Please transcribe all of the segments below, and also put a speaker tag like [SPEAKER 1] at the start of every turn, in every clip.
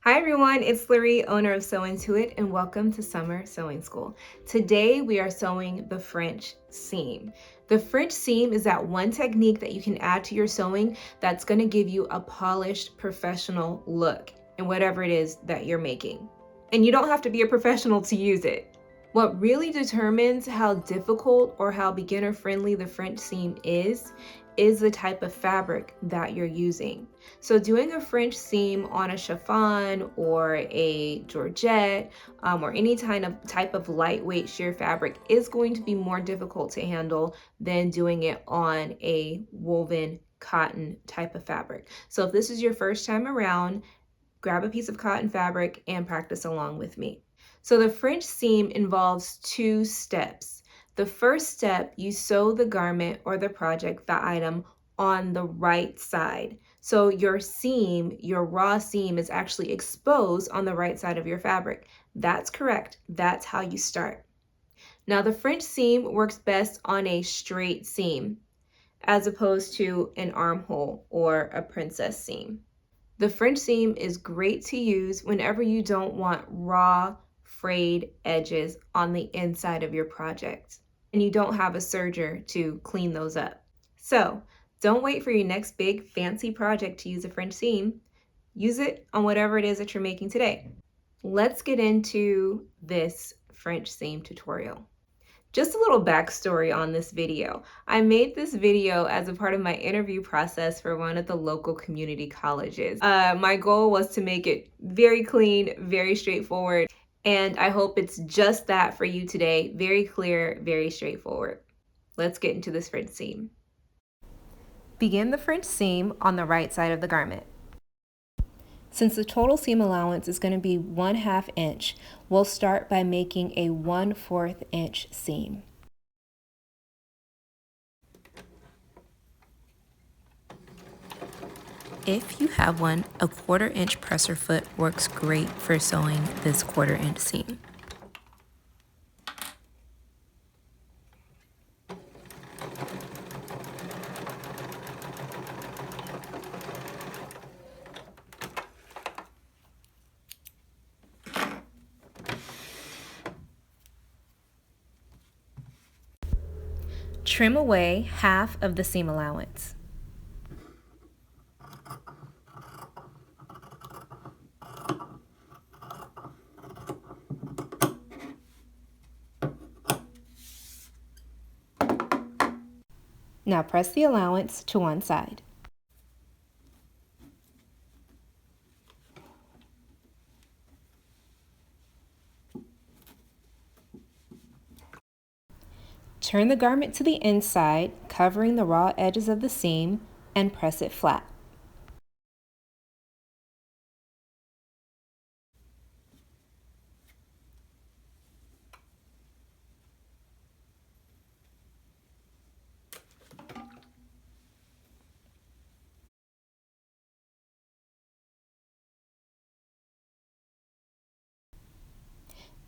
[SPEAKER 1] Hi everyone, it's Larry, owner of SewIntoIt, and welcome to Summer Sewing School. Today we are sewing the French seam. The French seam is that one technique that you can add to your sewing that's going to give you a polished, professional look in whatever it is that you're making. And you don't have to be a professional to use it. What really determines how difficult or how beginner friendly the French seam is the type of fabric that you're using. So doing a French seam on a chiffon or a georgette or any type of lightweight sheer fabric is going to be more difficult to handle than doing it on a woven cotton type of fabric. So if this is your first time around, grab a piece of cotton fabric and practice along with me. So the French seam involves two steps. The first step, you sew the garment or the project, the item, on the right side. So your seam, your raw seam, is actually exposed on the right side of your fabric. That's correct. That's how you start. Now the French seam works best on a straight seam as opposed to an armhole or a princess seam. The French seam is great to use whenever you don't want raw, frayed edges on the inside of your project and you don't have a serger to clean those up. So don't wait for your next big fancy project to use a French seam. Use it on whatever it is that you're making today. Let's get into this French seam tutorial. Just a little backstory on this video. I made this video as a part of my interview process for one of the local community colleges. My goal was to make it very clean, very straightforward, and I hope it's just that for you today. Very clear, very straightforward. Let's get into this French seam. Begin the French seam on the right side of the garment. Since the total seam allowance is going to be 1/2 inch, we'll start by making a 1/4 inch seam. If you have one, a 1/4 inch presser foot works great for sewing this 1/4 inch seam. Trim away 1/2 of the seam allowance. Now press the allowance to one side. Turn the garment to the inside, covering the raw edges of the seam, and press it flat.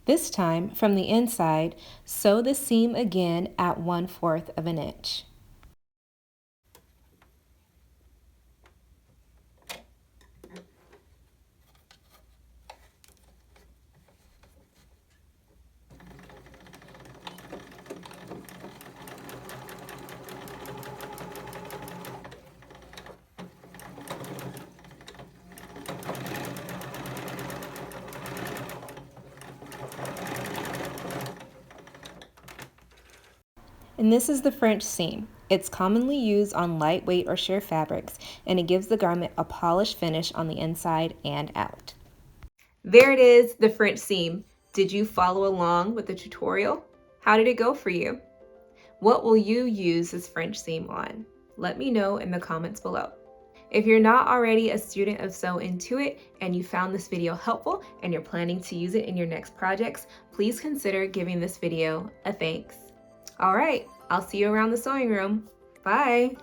[SPEAKER 1] This time, from the inside, sew the seam again at 1/4 of an inch. And this is the French seam. It's commonly used on lightweight or sheer fabrics, and it gives the garment a polished finish on the inside and out. There it is, the French seam. Did you follow along with the tutorial? How did it go for you? What will you use this French seam on? Let me know in the comments below. If you're not already a student of SewIntoIt and you found this video helpful and you're planning to use it in your next projects, please consider giving this video a thanks. All right, I'll see you around the sewing room. Bye.